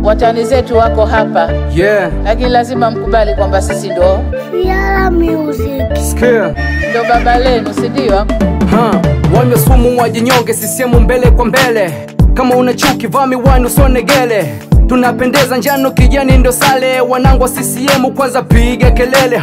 watani zetu wako hapa. Lakini lazima mkubali kwamba sisi ndo Fiala Music. Sikia. ndo baba lenu, si ndio? Wanywe sumu wajinyonge, CCM mbele kwa mbele. Kama una chuki vaa miwani usonegele. Tunapendeza njano kijani ndo sale. Wanangu wa CCM kwanza piga kelele.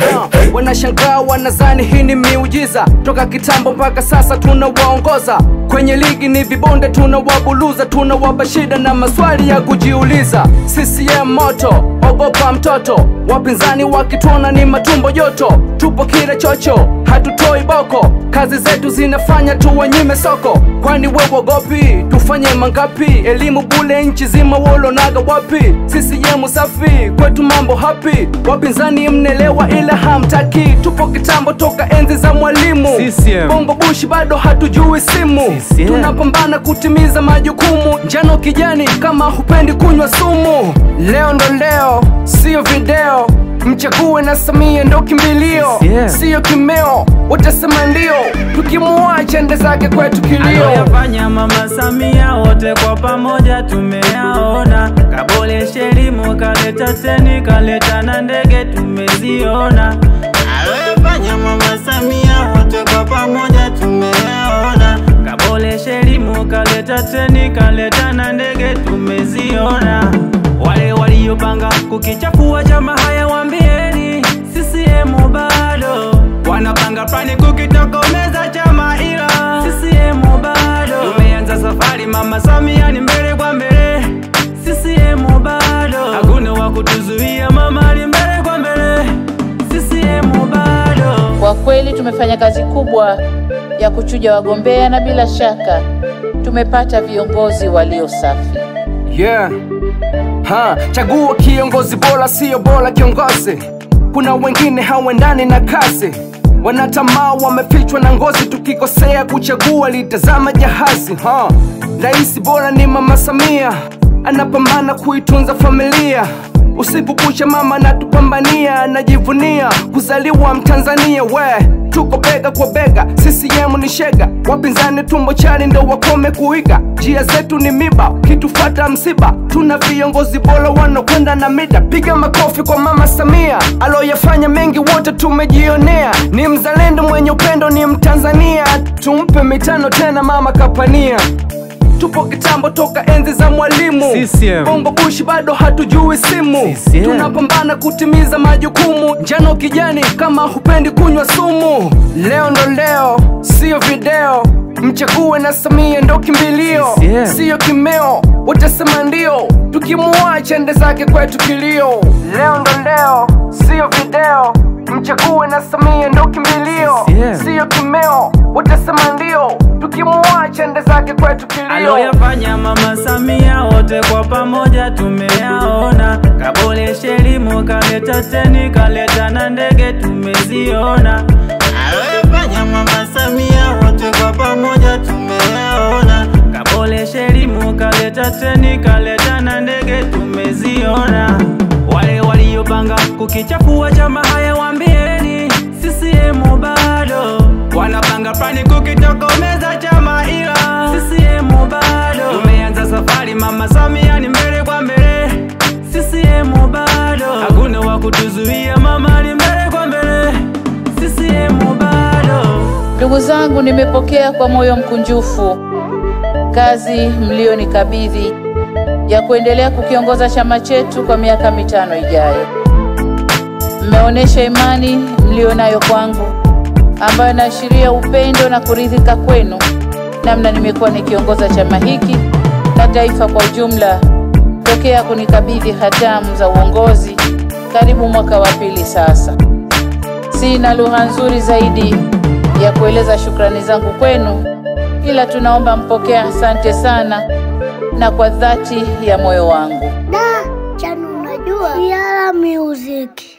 Wanashangaa wanazani hii ni miujiza. Toka kitambo mpaka sasa tunawaongoza. Kwenye ligi ni vibonde tunawabuluza. Tunawapa shida na maswali ya kujiuliza. CCM moto, ogopa mtoto. Wapinzani wakituona ni matumbo joto. Tupo kila chocho, hatutoi boko. Kazi zetu zinafanya tuwanyime soko. Kwani wewe ogopi, tufanye mangapi? Elimu bule nchi zima wolo naga wapi? CCM safi, kwetu mambo happy. Wapinzani mnelewa ila hamtaki. Tupo kitambo toka enzi za Mwalimu. Bongo bushi bado hatujui simu. Tunapambana kutimiza majukumu. Njano kijani kama hupendi kunywa sumu. Leo ndo leo, sio video. Mchague na Samia ndo kimbilio. Sio kimeo, watasema ndio. Tukimuacha ende zake kwetu kilio. Aliyofanya Mama Samia wote kwa pamoja tumeyaona. Kaboresha elimu, kaleta treni, kaleta na ndege tumeziona. Aliyofanya Mama Samia wote kwa pamoja tumeyaona. Kaboresha elimu, kaleta treni, kaleta na ndege tumeziona. Wale waliopanga kukichafua chama haya waambieni CCM bado. Wanapanga plani kukitokomeza chama ila CCM bado. Tumeanza safari Mama Samia ni mbele kwa mbele. CCM bado. Hakuna wa kutuzuia mama ni mbele kwa mbele. CCM bado. Kwa kweli tumefanya kazi kubwa ya kuchuja wagombea na bila shaka tumepata viongozi walio safi. Chagua kiongozi bora, sio bora kiongozi. Kuna wengine hawendani na kazi. Wanatamaa wamefichwa na ngozi. Tukikosea kuchagua litazama jahazi. Rais bora ni Mama Samia, anapambana kuitunza familia. Usiku kucha mama natupambania. Najivunia kuzaliwa Mtanzania. Tuko bega kwa bega, CCM ni shega. Wapinzani tumbo chali ndo wakome kuiga. Njia zetu ni miba, kitufata msiba. Tuna viongozi bora wanokwenda na mida. Piga makofi kwa Mama Samia, aloyafanya mengi wote tumejionea. Ni mzalendo mwenye upendo, ni Mtanzania. Tumpe mitano tena mama kapania. Tupo kitambo toka enzi za Mwalimu. Bongo bushi bado hatujui simu. Tunapambana kutimiza majukumu. Njano kijani kama hupendi kunywa sumu. Leo ndo leo, sio video. Mchague na Samia ndo kimbilio. Sio kimeo, watasema ndio. Tukimuacha ende zake kwetu kilio. Leo ndo leo, sio video. Mchague na Samia ndo kimbilio. Sio kimeo, watasema ndio. Tukimuacha ende zake kwetu kilio. Aliyofanya Mama Samia wote kwa pamoja tumeyaona. Kaboresha elimu, kaleta treni, kaleta na ndege tumeziona. Aliyofanya Mama Samia wote kwa pamoja tumeyaona. Kaboresha elimu, kaleta treni, kaleta na ndege tumeziona. Wale waliopanga kukichafua chama haya waambieni CCM bado. Wanapanga plani kukitokomeza chama ila CCM bado. Tumeanza safari Mama Samia ni mbele kwa mbele. CCM bado. Hakuna wa kutuzuia mama ni mbele kwa mbele. CCM bado. Ndugu zangu, nimepokea kwa moyo mkunjufu kazi mlionikabidhi ya kuendelea kukiongoza chama chetu kwa miaka 5 ijayo. Mmeonesha imani mlionayo kwangu, ambayo inaashiria upendo na kuridhika kwenu namna nimekuwa nikiongoza chama hiki na taifa kwa ujumla tokea kunikabidhi hatamu za uongozi karibu mwaka wa 2 sasa. Sina lugha nzuri zaidi ya kueleza shukrani zangu kwenu, ila tunaomba mpokea asante sana na kwa dhati ya moyo wangu. Jana unajua Fiala Music.